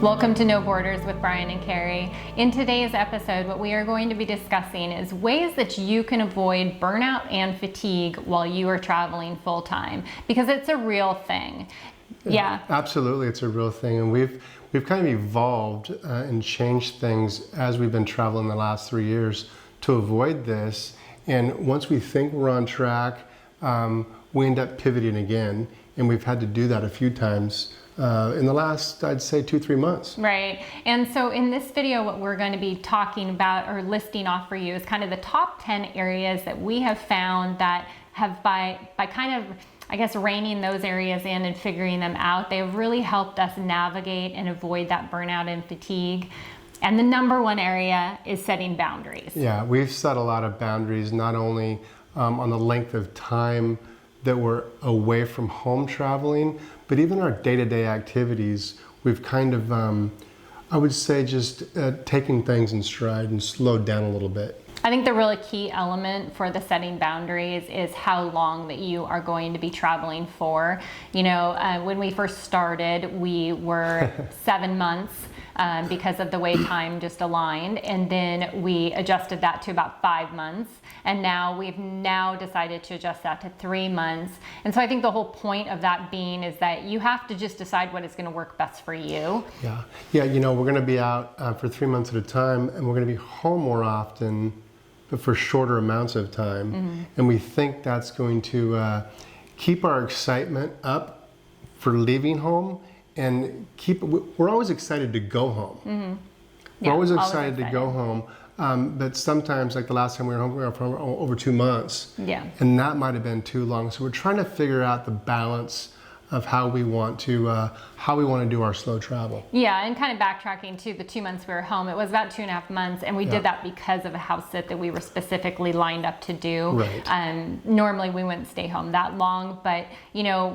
Welcome to No Borders with Brian and Carrie. In today's episode, what we are going to be discussing is ways that you can avoid burnout and fatigue while you are traveling full-time, because it's a real thing. Yeah. Absolutely, it's a real thing, and we've kind of evolved and changed things as we've been traveling the last 3 years to avoid this. And once we think we're on track, we end up pivoting again, and we've had to do that a few times in the last, I'd say, 2-3 months. Right. And so in this video, what we're going to be talking about or listing off for you is kind of the top 10 areas that we have found that have, by kind of, I guess, reining those areas in and figuring them out, they have really helped us navigate and avoid that burnout and fatigue. And the number one area is setting boundaries. Yeah, we've set a lot of boundaries, not only on the length of time that we're away from home traveling, but even our day-to-day activities. We've kind of, I would say, just taking things in stride and slowed down a little bit. I think the really key element for the setting boundaries is how long that you are going to be traveling for. You know, when we first started, we were 7 months because of the way time just aligned, and then we adjusted that to about 5 months, and now we've decided to adjust that to 3 months. And so I think the whole point of that being is that you have to just decide what is going to work best for you. Yeah. You know, we're going to be out for 3 months at a time, and we're going to be home more often, but for shorter amounts of time. Mm-hmm. And we think that's going to keep our excitement up for leaving home, and we're always excited to go home. Mm-hmm. We're always excited to go home. But sometimes, like the last time we were home, we were for over 2 months. Yeah. And that might have been too long. So we're trying to figure out the balance of how we want to do our slow travel. Yeah, and kind of backtracking to the 2 months we were home, it was about 2.5 months, and we did that because of a house sit that we were specifically lined up to do. Right. Normally we wouldn't stay home that long, but you know,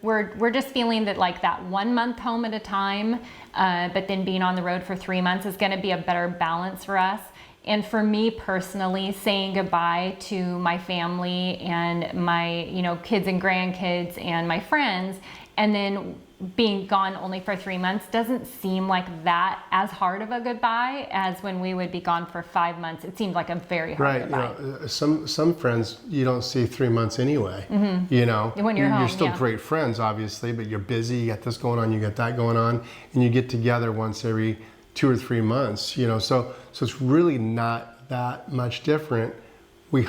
we're just feeling that like that 1 month home at a time, but then being on the road for 3 months is going to be a better balance for us. And for me personally, saying goodbye to my family and my, kids and grandkids and my friends, and then being gone only for 3 months doesn't seem like that as hard of a goodbye as when we would be gone for 5 months. It seemed like a very hard goodbye. Right. Some friends you don't see 3 months anyway. Mm-hmm. When you're home, you're still great friends, obviously, but you're busy. You got this going on, you got that going on, and you get together once every 2 or 3 months, so it's really not that much different. We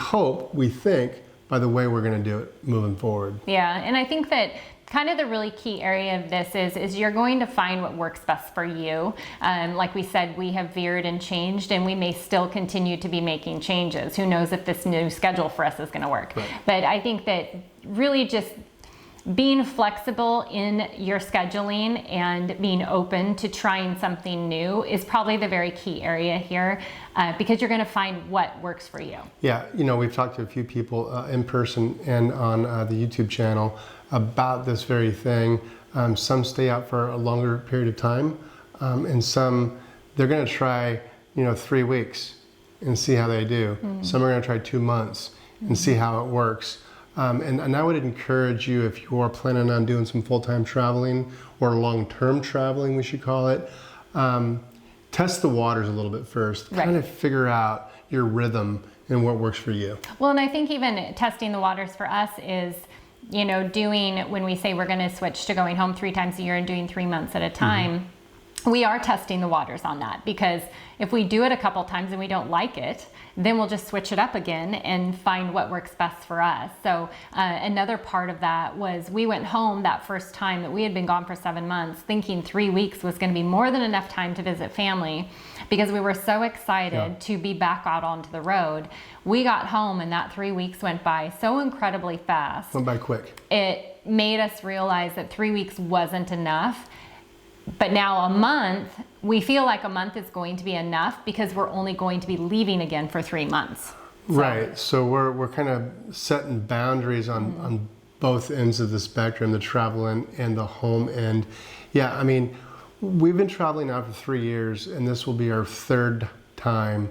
think, by the way we're going to do it moving forward. Yeah, and I think that kind of the really key area of this is you're going to find what works best for you. Like we said, we have veered and changed, and we may still continue to be making changes. Who knows if this new schedule for us is going to work. Right. But I think that really just being flexible in your scheduling and being open to trying something new is probably the very key area here, because you're going to find what works for you. Yeah, we've talked to a few people in person and on the YouTube channel about this very thing. Some stay out for a longer period of time, and some, they're going to try 3 weeks and see how they do. Mm-hmm. Some are going to try 2 months and see how it works. And I would encourage you, if you're planning on doing some full-time traveling or long-term traveling, we should call it, test the waters a little bit first. Right. Kind of figure out your rhythm and what works for you. Well, and I think even testing the waters for us is, doing, when we say we're going to switch to going home 3 times a year and doing 3 months at a time, mm-hmm. we are testing the waters on that, because if we do it a couple times and we don't like it, then we'll just switch it up again and find what works best for us. So another part of that was we went home that first time that we had been gone for 7 months, thinking 3 weeks was going to be more than enough time to visit family, because we were so excited to be back out onto the road. We got home and that 3 weeks went by so incredibly fast. Went by quick. It made us realize that 3 weeks wasn't enough. But now a month, we feel like a month is going to be enough, because we're only going to be leaving again for 3 months. Right. So we're kind of setting boundaries on both ends of the spectrum, the travel and the home end. Yeah, I mean, we've been traveling now for 3 years, and this will be our 3rd time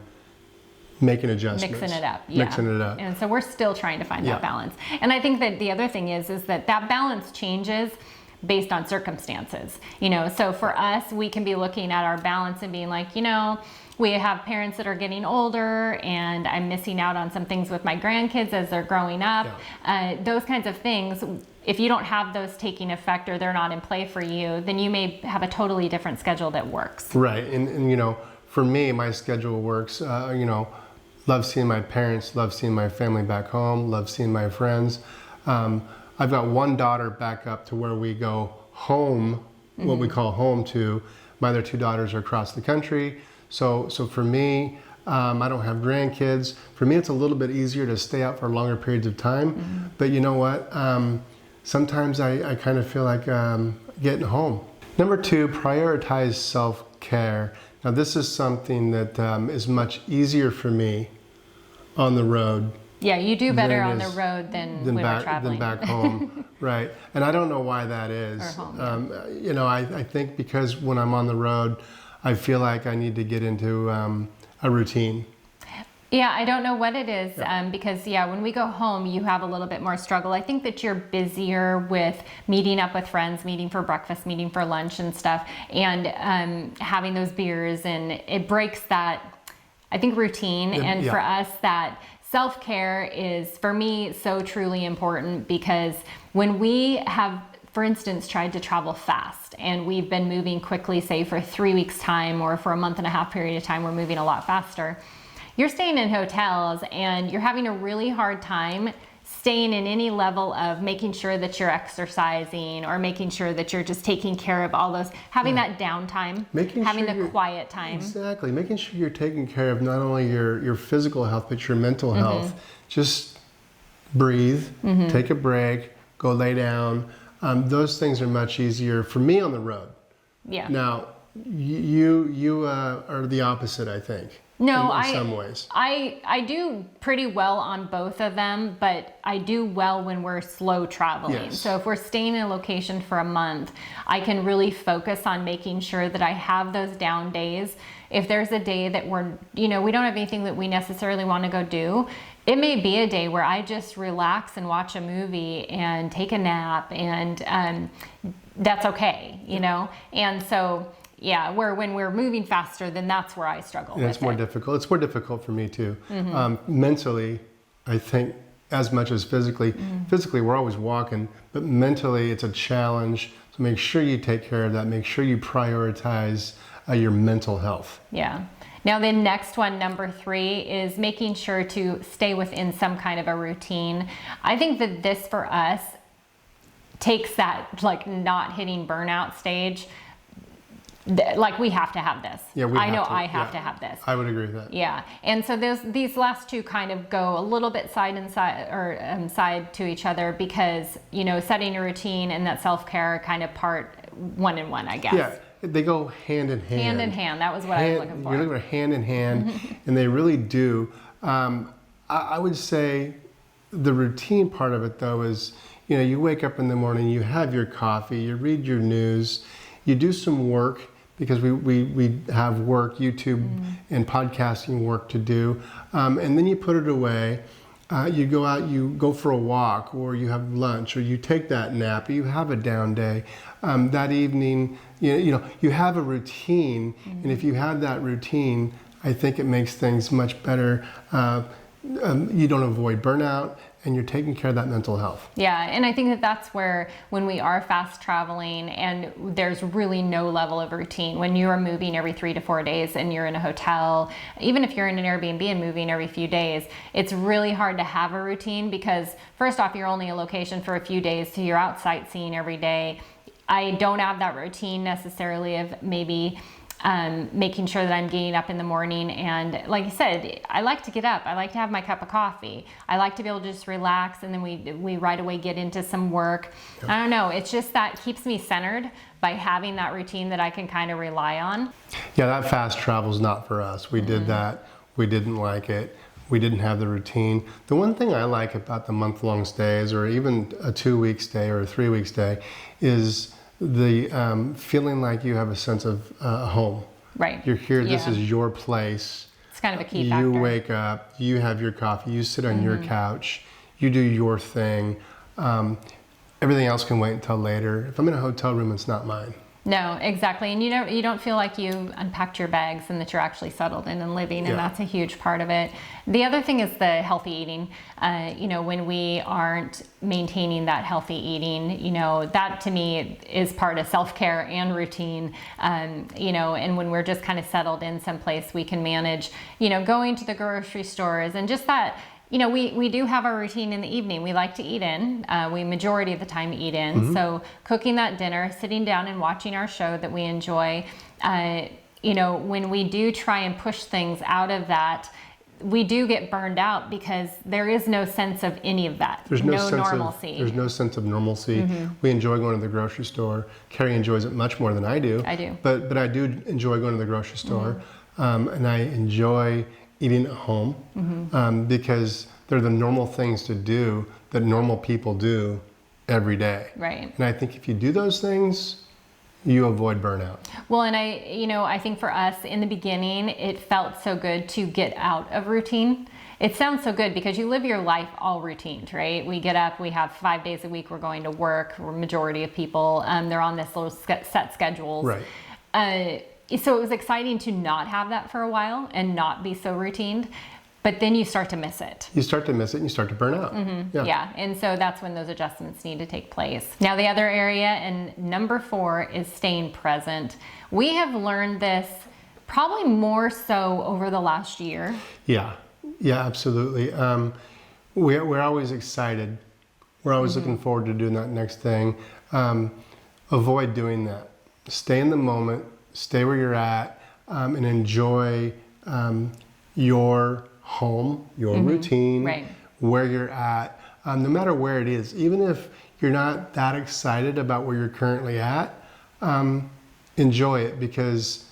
making adjustments. Mixing it up. And so we're still trying to find that balance. And I think that the other thing is that balance changes based on circumstances, you know. So for us, we can be looking at our balance and being like, you know, we have parents that are getting older and I'm missing out on some things with my grandkids as they're growing up. Yeah. Those kinds of things, if you don't have those taking effect or they're not in play for you, then you may have a totally different schedule that works. Right. And you know, for me, my schedule works, you know, love seeing my parents, love seeing my family back home, love seeing my friends. I've got one daughter back up to where we go home, what we call home to. My other two daughters are across the country. So for me, I don't have grandkids. For me, it's a little bit easier to stay out for longer periods of time. But you know what? Sometimes I kind of feel like getting home. Number 2, prioritize self-care. Now this is something that is much easier for me on the road. Yeah, you do better on the road than when we're traveling. Than back home, right. And I don't know why that is. Or home, yeah. You know, I think because when I'm on the road, I feel like I need to get into a routine. Yeah, I don't know what it is, because when we go home, you have a little bit more struggle. I think that you're busier with meeting up with friends, meeting for breakfast, meeting for lunch and stuff, and having those beers, and it breaks that, I think, routine. And for us, that self-care is, for me, so truly important, because when we have, for instance, tried to travel fast and we've been moving quickly, say for 3 weeks time or for a month and a half period of time, we're moving a lot faster. You're staying in hotels and you're having a really hard time staying in any level of making sure that you're exercising or making sure that you're just taking care of all those, having that downtime, having the quiet time. Exactly, making sure you're taking care of not only your physical health, but your mental health. Just breathe, take a break, go lay down. Those things are much easier for me on the road. Yeah. Now, you are the opposite, I think. No, in some ways. I do pretty well on both of them, but I do well when we're slow traveling. Yes. So if we're staying in a location for a month, I can really focus on making sure that I have those down days. If there's a day that we don't have anything that we necessarily want to go do, it may be a day where I just relax and watch a movie and take a nap, and that's okay, you know? And so, yeah, when we're moving faster, then that's where I struggle with it's more difficult. It's more difficult for me too. Mentally, I think, as much as physically. Physically, we're always walking, but mentally, it's a challenge. So make sure you take care of that. Make sure you prioritize your mental health. Yeah. Now the next one, number 3, is making sure to stay within some kind of a routine. I think that this for us takes that like not hitting burnout stage. Like we have to have this. Yeah, I have to have this. I would agree with that. Yeah, and so these last two kind of go a little bit side to each other, because setting a routine and that self-care kind of part one in one, I guess. Yeah, they go hand in hand. Hand in hand. That was what I was looking for. You're looking for hand in hand, and they really do. I would say the routine part of it though is, you wake up in the morning, you have your coffee, you read your news, you do some work. Because we have work, YouTube and podcasting work to do. And then you put it away. You go out, you go for a walk, or you have lunch, or you take that nap, or you have a down day. That evening, you have a routine. And if you have that routine, I think it makes things much better. You don't avoid burnout, and you're taking care of that mental health. Yeah, and I think that that's where, when we are fast traveling and there's really no level of routine, when you are moving every 3 to 4 days and you're in a hotel, even if you're in an Airbnb and moving every few days, it's really hard to have a routine, because first off, you're only in a location for a few days, so you're out sightseeing every day. I don't have that routine necessarily of maybe making sure that I'm getting up in the morning, and like you said, I like to get up. I like to have my cup of coffee. I like to be able to just relax, and then we right away get into some work. Yep. I don't know. It's just that keeps me centered by having that routine that I can kind of rely on. Yeah, that fast travel is not for us. We did that. We didn't like it. We didn't have the routine. The one thing I like about the month-long stays, or even a 2-week stay or a 3-week stay, is the feeling like you have a sense of home. Right. You're here, this is your place. It's kind of a key factor. You wake up, you have your coffee, you sit on your couch, you do your thing. everything else can wait until later. If I'm in a hotel room, it's not mine. No, exactly. And you don't feel like you unpacked your bags and that you're actually settled in and living, and that's a huge part of it. The other thing is the healthy eating. When we aren't maintaining that healthy eating, that to me is part of self-care and routine. And when we're just kind of settled in someplace, we can manage, going to the grocery stores and just that. We do have our routine in the evening. We like to eat in. We majority of the time eat in. So cooking that dinner, sitting down and watching our show that we enjoy. When we do try and push things out of that, we do get burned out because there is no sense of any of that. There's no normalcy. There's no sense of normalcy. We enjoy going to the grocery store. Carrie enjoys it much more than I do. I do. But I do enjoy going to the grocery store. And I enjoy eating at home because they're the normal things to do that normal people do every day. Right. And I think if you do those things, you avoid burnout. Well, and I think for us in the beginning, it felt so good to get out of routine. It sounds so good because you live your life all routined, right? We get up, we have 5 days a week, we're going to work. We're majority of people, they're on this little set schedules. Right. So it was exciting to not have that for a while and not be so routined, but then you start to miss it. You start to miss it and you start to burn out. Yeah, and so that's when those adjustments need to take place. Now the other area, and number 4, is staying present. We have learned this probably more so over the last year. Yeah, absolutely. We're always excited. We're always looking forward to doing that next thing. Avoid doing that. Stay in the moment. Stay where you're at and enjoy your home, your routine, where you're at, no matter where it is. Even if you're not that excited about where you're currently at, enjoy it because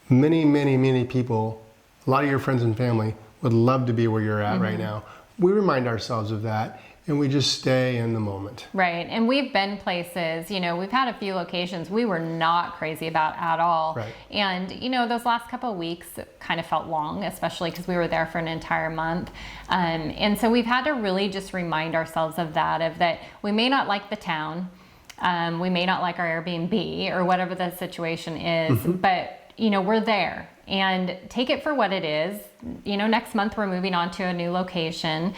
many people, a lot of your friends and family would love to be where you're at right now. We remind ourselves of that. And we just stay in the moment. Right. And we've been places, we've had a few locations we were not crazy about at all. Right. And, those last couple of weeks kind of felt long, especially because we were there for an entire month. And so we've had to really just remind ourselves of that we may not like the town. We may not like our Airbnb or whatever the situation is, but, we're there. And take it for what it is. Next month we're moving on to a new location.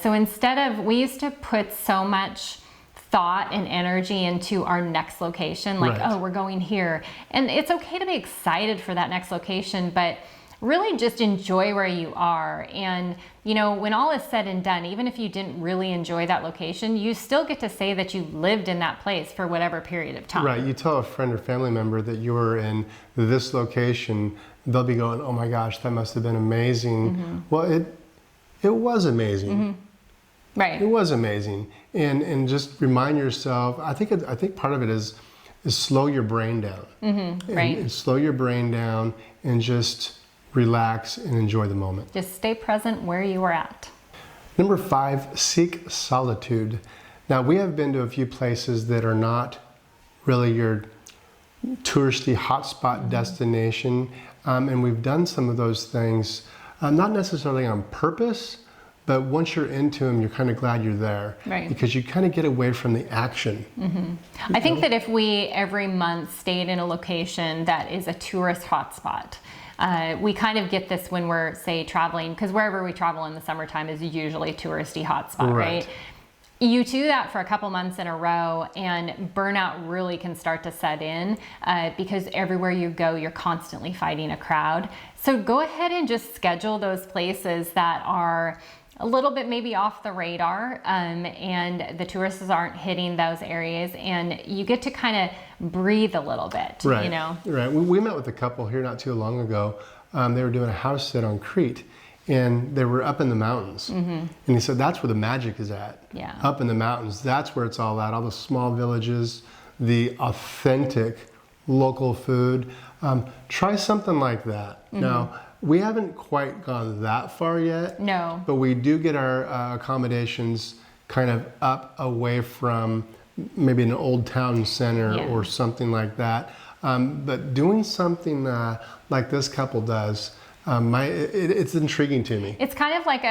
So we used to put so much thought and energy into our next location, like, oh, we're going here. And it's okay to be excited for that next location, but really just enjoy where you are. And, when all is said and done, even if you didn't really enjoy that location, you still get to say that you lived in that place for whatever period of time. Right. You tell a friend or family member that you were in this location, they'll be going, oh my gosh, that must have been amazing. Well, it was amazing. Right. It was amazing. And just remind yourself, I think part of it is slow your brain down. Right. And slow your brain down and just relax and enjoy the moment. Just stay present where you are at. Number 5, seek solitude. Now, we have been to a few places that are not really your touristy hotspot destination, and we've done some of those things, not necessarily on purpose, but once you're into them, you're kind of glad you're there. Right. Because you kind of get away from the action. I think that if we every month stayed in a location that is a tourist hotspot, we kind of get this when we're, say, traveling, because wherever we travel in the summertime is usually a touristy hotspot, right? You do that for a couple months in a row and burnout really can start to set in because everywhere you go, you're constantly fighting a crowd. So go ahead and just schedule those places that are a little bit maybe off the radar and the tourists aren't hitting those areas and you get to kind of breathe a little bit, Right. We met with a couple here not too long ago. They were doing a house sit on Crete. And they were up in the mountains. And he said, that's where the magic is at. Yeah. Up in the mountains. That's where it's all at. All the small villages, the authentic local food. Try something like that. Now, we haven't quite gone that far yet. No. But we do get our accommodations kind of up away from maybe an old town center or something like that. But doing something like this couple does, It's intriguing to me. It's kind of like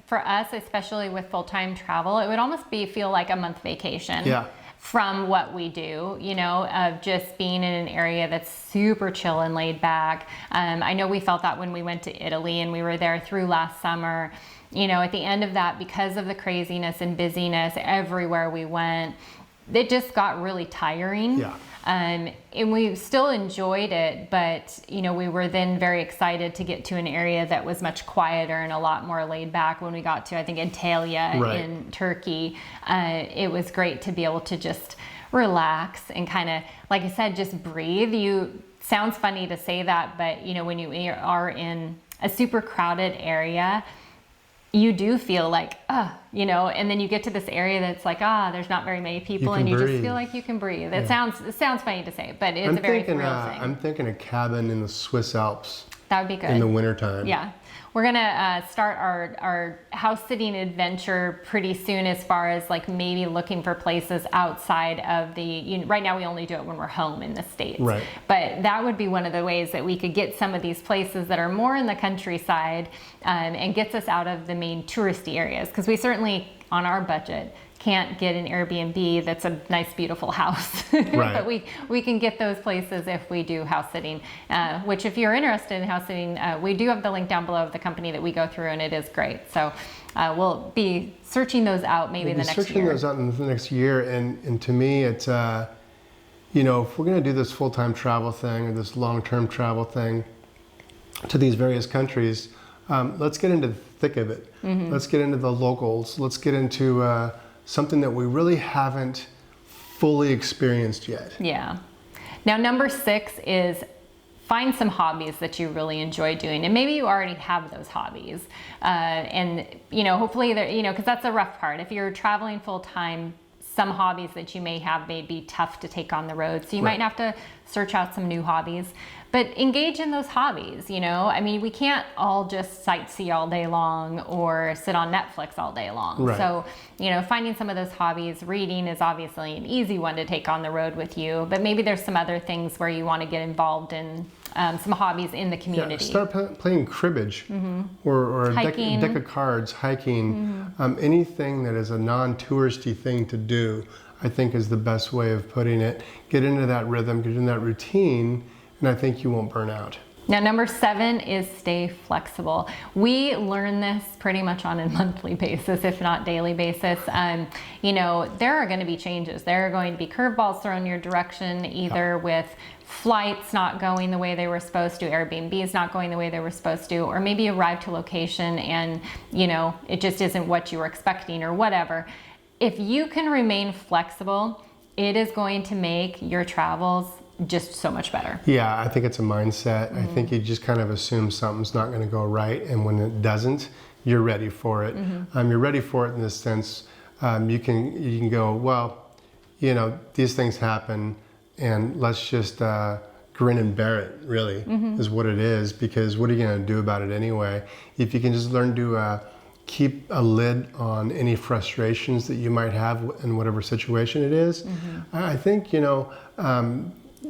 for us, especially with full-time travel, it would almost feel like a month vacation. Yeah. From what we do, you know, of just being in an area that's super chill and laid back. I know we felt that when we went to Italy and we were there through last summer. You know, at the end of that, because of the craziness and busyness everywhere we went, it just got really tiring. Yeah. And we still enjoyed it, but, you know, we were then very excited to get to an area that was much quieter and a lot more laid back when we got to, I think, Antalya in Turkey. It was great to be able to just relax and kind of, like I said, just breathe. Sounds funny to say that, but, you know, when you are in a super crowded area, you do feel like, you know, and then you get to this area that's like, there's not very many people, and you just feel like you can breathe. It sounds funny to say, but it's a very real thing. I'm thinking a cabin in the Swiss Alps. That would be good. In the wintertime. Yeah. We're going to start our house sitting adventure pretty soon, as far as like maybe looking for places outside of right now we only do it when we're home in the States. Right. But that would be one of the ways that we could get some of these places that are more in the countryside and gets us out of the main touristy areas. Because we certainly, on our budget, can't get an Airbnb that's a nice, beautiful house. Right. But we can get those places if we do house sitting, which if you're interested in house sitting, we do have the link down below of the company that we go through, and it is great. So we'll be searching those out maybe in the next year. Searching those out in the next year. And to me, it's, you know, if we're going to do this full-time travel thing or this long-term travel thing to these various countries, let's get into the thick of it. Mm-hmm. Let's get into the locals. Let's get into something that we really haven't fully experienced yet. Yeah. Now, number 6 is find some hobbies that you really enjoy doing. And maybe you already have those hobbies. And, you know, hopefully, you know, because that's the rough part. If you're traveling full time, some hobbies that you may have may be tough to take on the road. So you might have to search out some new hobbies. But engage in those hobbies, you know? I mean, we can't all just sightsee all day long or sit on Netflix all day long. Right. So, you know, finding some of those hobbies, reading is obviously an easy one to take on the road with you, but maybe there's some other things where you want to get involved in some hobbies in the community. Yeah, start playing cribbage or a deck of cards, hiking, anything that is a non-touristy thing to do, I think is the best way of putting it. Get into that rhythm, get into that routine, and I think you won't burn out. Now, number 7 is stay flexible. We learn this pretty much on a monthly basis, if not daily basis. You know, there are going to be changes. There are going to be curveballs thrown your direction, either with flights not going the way they were supposed to, Airbnbs not going the way they were supposed to, or maybe arrive to location and, you know, it just isn't what you were expecting or whatever. If you can remain flexible, it is going to make your travels just so much better. Yeah, I think it's a mindset. I think you just kind of assume something's not going to go right, and when it doesn't, you're ready for it. You're ready for it in the sense you can go, well, you know, these things happen, and let's just grin and bear it. Really, is what it is. Because what are you going to do about it anyway? If you can just learn to keep a lid on any frustrations that you might have in whatever situation it is, I think, you know.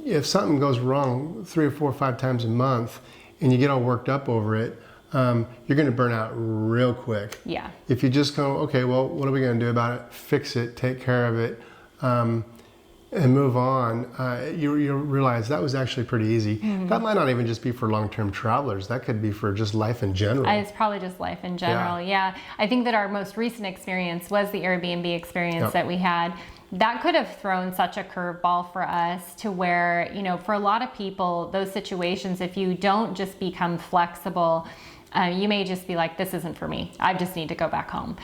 If something goes wrong 3 or 4 or 5 times a month and you get all worked up over it, you're going to burn out real quick. Yeah. If you just go, okay, well, what are we going to do about it? Fix it, take care of it, and move on. You realize that was actually pretty easy. That might not even just be for long-term travelers. That could be for just life in general. It's probably just life in general. Yeah. I think that our most recent experience was the Airbnb experience that we had. That could have thrown such a curveball for us to where, you know, for a lot of people, those situations, if you don't just become flexible, you may just be like, this isn't for me. I just need to go back home.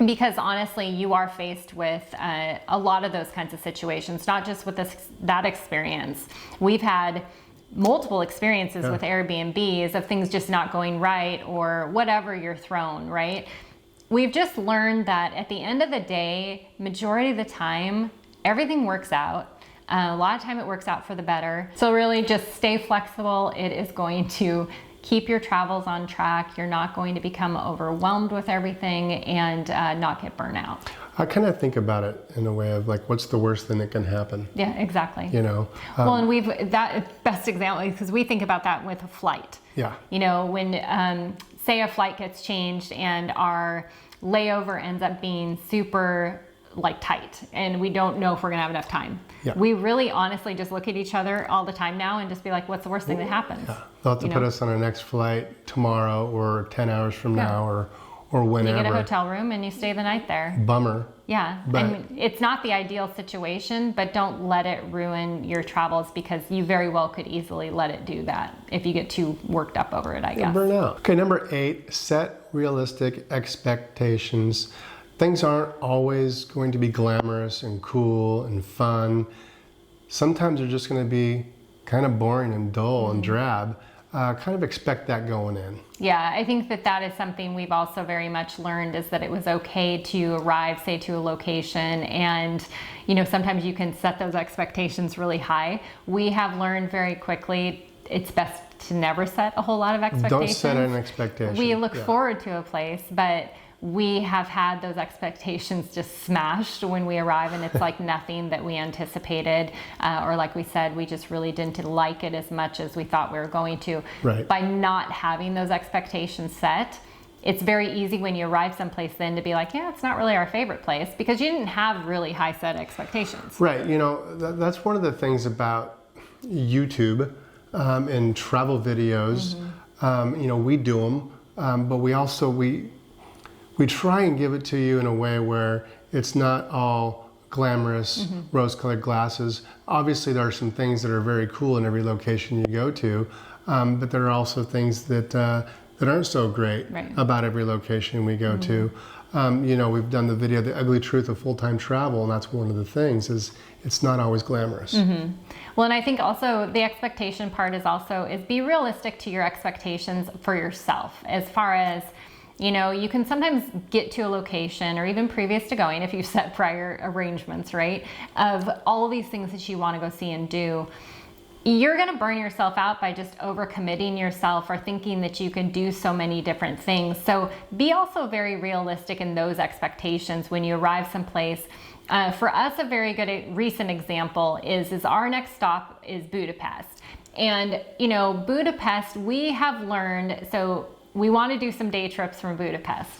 Because honestly, you are faced with a lot of those kinds of situations, not just with that experience. We've had multiple experiences with Airbnbs of things just not going right or whatever you're thrown, right? We've just learned that at the end of the day, majority of the time, everything works out. A lot of time it works out for the better. So really just stay flexible. It is going to keep your travels on track. You're not going to become overwhelmed with everything and not get burnout. I kind of think about it in a way of like, what's the worst thing that can happen? Yeah, exactly. You know? Well, and that best example, because we think about that with a flight. Yeah. You know, when, say a flight gets changed and our layover ends up being super like tight and we don't know if we're gonna have enough time. Yeah. We really honestly just look at each other all the time now and just be like, what's the worst thing that happens? Yeah. They'll have to put us on our next flight tomorrow or 10 hours from now or whenever. You get a hotel room and you stay the night there. Bummer. Yeah, But, I mean, it's not the ideal situation, but don't let it ruin your travels because you very well could easily let it do that if you get too worked up over it, I guess. Burn out. Okay, number 8, set realistic expectations. Things aren't always going to be glamorous and cool and fun. Sometimes they're just going to be kind of boring and dull and drab. Kind of expect that going in. Yeah, I think that is something we've also very much learned, is that it was okay to arrive, say, to a location, and you know, sometimes you can set those expectations really high. We have learned very quickly it's best to never set a whole lot of expectations. Don't set an expectation. We look forward to a place, but we have had those expectations just smashed when we arrive, and it's like nothing that we anticipated, or like we said, we just really didn't like it as much as we thought we were going to. Right. By not having those expectations set, it's very easy when you arrive someplace then to be like, yeah, it's not really our favorite place, because you didn't have really high set expectations. Right. You know, that's one of the things about YouTube and travel videos. You know, we do them, but we also, we try and give it to you in a way where it's not all glamorous, rose-colored glasses. Obviously, there are some things that are very cool in every location you go to, but there are also things that aren't so great about every location we go to. You know, we've done the video, The Ugly Truth of Full-Time Travel, and that's one of the things, is it's not always glamorous. Well, and I think also the expectation part is be realistic to your expectations for yourself, as far as, you know, you can sometimes get to a location, or even previous to going, if you set prior arrangements, right, of all of these things that you want to go see and do. You're going to burn yourself out by just overcommitting yourself or thinking that you can do so many different things. So be also very realistic in those expectations when you arrive someplace. For us, a very good recent example is our next stop is Budapest. And, you know, Budapest, we have learned, so we want to do some day trips from Budapest,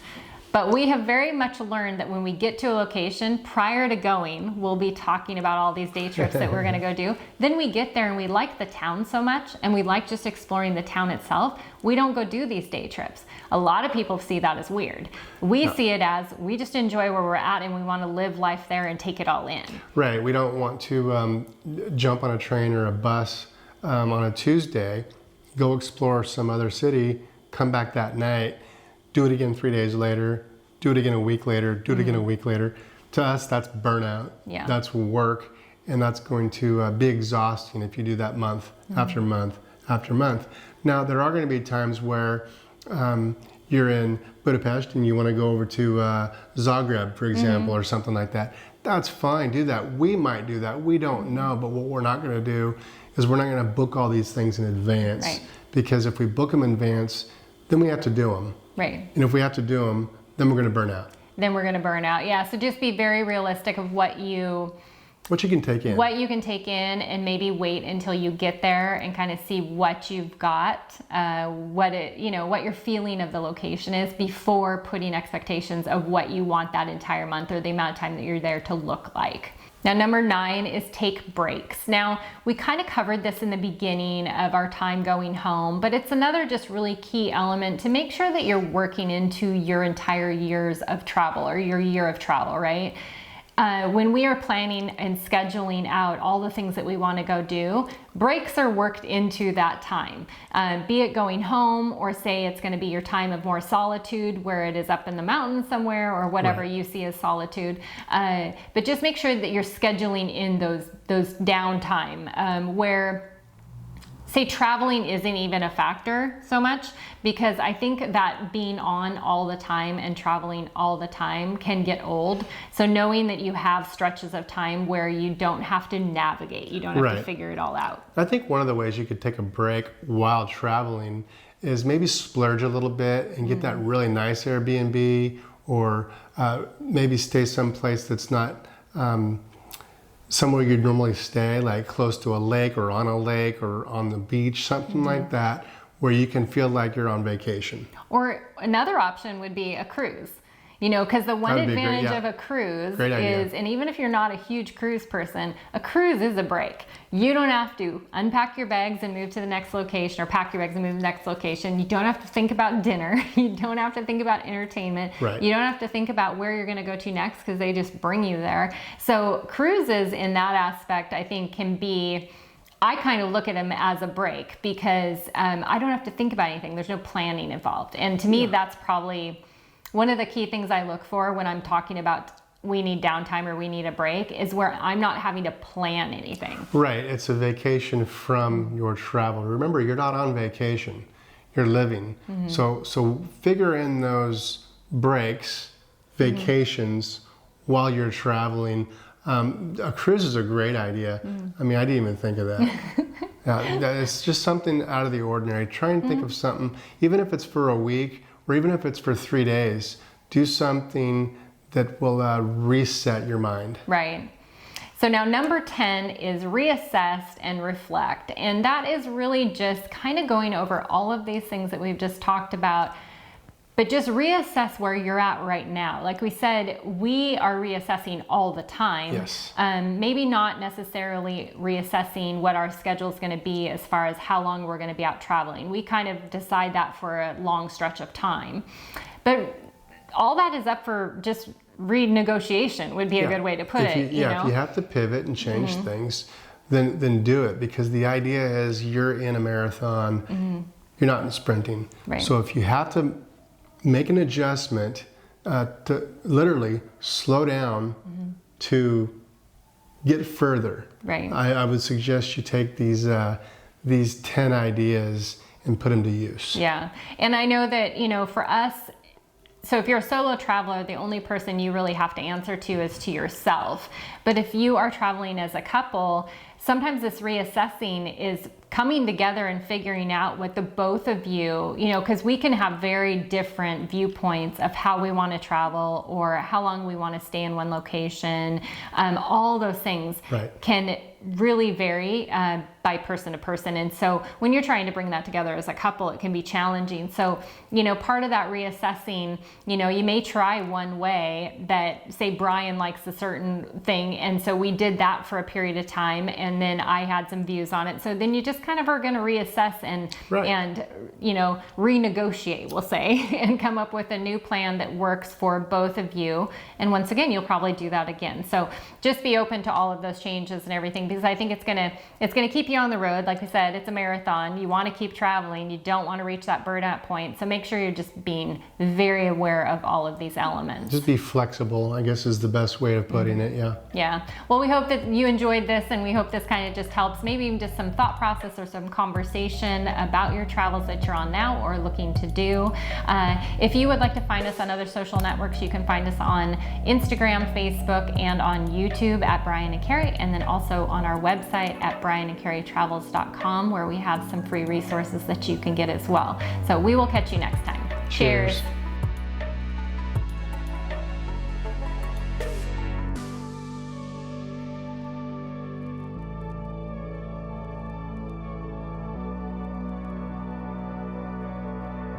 but we have very much learned that when we get to a location, prior to going, we'll be talking about all these day trips that we're going to go do. Then we get there and we like the town so much, and we like just exploring the town itself, we don't go do these day trips. A lot of people see that as weird. We see it as, we just enjoy where we're at and we want to live life there and take it all in. Right. We don't want to jump on a train or a bus on a Tuesday, go explore some other city, come back that night, do it again 3 days later, do it again a week later, do it again a week later. To us, that's burnout. Yeah. That's work, and that's going to be exhausting if you do that month after month after month. Now, there are going to be times where you're in Budapest and you want to go over to Zagreb, for example, or something like that. That's fine, do that. We might do that, we don't know, but what we're not going to do is we're not going to book all these things in advance. Right. Because if we book them in advance, then we have to do them. Right. And if we have to do them, then we're going to burn out. Then we're going to burn out. Yeah. So just be very realistic of what you can take in. What you can take in, and maybe wait until you get there and kind of see what you've got, what your feeling of the location is before putting expectations of what you want that entire month or the amount of time that you're there to look like. Now, number 9 is take breaks. Now, we kind of covered this in the beginning of our time going home, but it's another just really key element to make sure that you're working into your entire years of travel, or your year of travel, right? When we are planning and scheduling out all the things that we want to go do, breaks are worked into that time. Be it going home, or say it's going to be your time of more solitude where it is up in the mountains somewhere, or whatever you see as solitude. But just make sure that you're scheduling in those downtime where, say, traveling isn't even a factor so much, because I think that being on all the time and traveling all the time can get old. So knowing that you have stretches of time where you don't have to navigate, you don't have to figure it all out. I think one of the ways you could take a break while traveling is maybe splurge a little bit and get that really nice Airbnb, or maybe stay someplace that's not somewhere you'd normally stay, like close to a lake or on a lake or on the beach, something like that, where you can feel like you're on vacation. Or another option would be a cruise. You know, because the one advantage of a cruise is, and even if you're not a huge cruise person, a cruise is a break. You don't have to unpack your bags and move to the next location, or pack your bags and move to the next location. You don't have to think about dinner. You don't have to think about entertainment. Right. You don't have to think about where you're going to go to next, because they just bring you there. So cruises in that aspect, I think, can be, I kind of look at them as a break, because I don't have to think about anything. There's no planning involved. And to me, that's probably one of the key things I look for when I'm talking about we need downtime or we need a break, is where I'm not having to plan anything. Right, it's a vacation from your travel. Remember, you're not on vacation, you're living. So figure in those breaks, vacations, while you're traveling. A cruise is a great idea. I mean, I didn't even think of that. It's just something out of the ordinary. Try and think of something, even if it's for a week, or even if it's for 3 days, do something that will reset your mind. Right. So now number 10 is reassess and reflect. And that is really just kind of going over all of these things that we've just talked about, but just reassess where you're at right now. Like we said, we are reassessing all the time. Yes. Maybe not necessarily reassessing what our schedule is going to be as far as how long we're going to be out traveling. We kind of decide that for a long stretch of time. But all that is up for just renegotiation, would be a good way to put it. If you have to pivot and change things, then do it, because the idea is you're in a marathon, you're not in sprinting. Right. So if you have to make an adjustment to literally slow down to get further, right, I would suggest you take these 10 ideas and put them to use. Yeah. And I know that, for us, so if you're a solo traveler, the only person you really have to answer to is to yourself. But if you are traveling as a couple, sometimes this reassessing is coming together and figuring out what the both of you, because we can have very different viewpoints of how we want to travel or how long we want to stay in one location. All those things can really vary by person to person. And so when you're trying to bring that together as a couple, it can be challenging. So, part of that reassessing, you may try one way that, say, Brian likes a certain thing. And so we did that for a period of time. And then I had some views on it. So then you just kind of are going to reassess and renegotiate, we'll say, and come up with a new plan that works for both of you. And once again, you'll probably do that again. So just be open to all of those changes and everything, because I think it's gonna keep you on the road. Like I said, it's a marathon. You want to keep traveling. You don't want to reach that burnout point. So make sure you're just being very aware of all of these elements. Just be flexible, I guess, is the best way of putting it. Yeah. Well, we hope that you enjoyed this, and we hope this kind of just helps, maybe even just some thought process or some conversation about your travels that you're on now or looking to do. If you would like to find us on other social networks, you can find us on Instagram, Facebook, and on YouTube at Brian and Carrie, and then also on our website at brianandcarrietravels.com, where we have some free resources that you can get as well. So we will catch you next time. Cheers.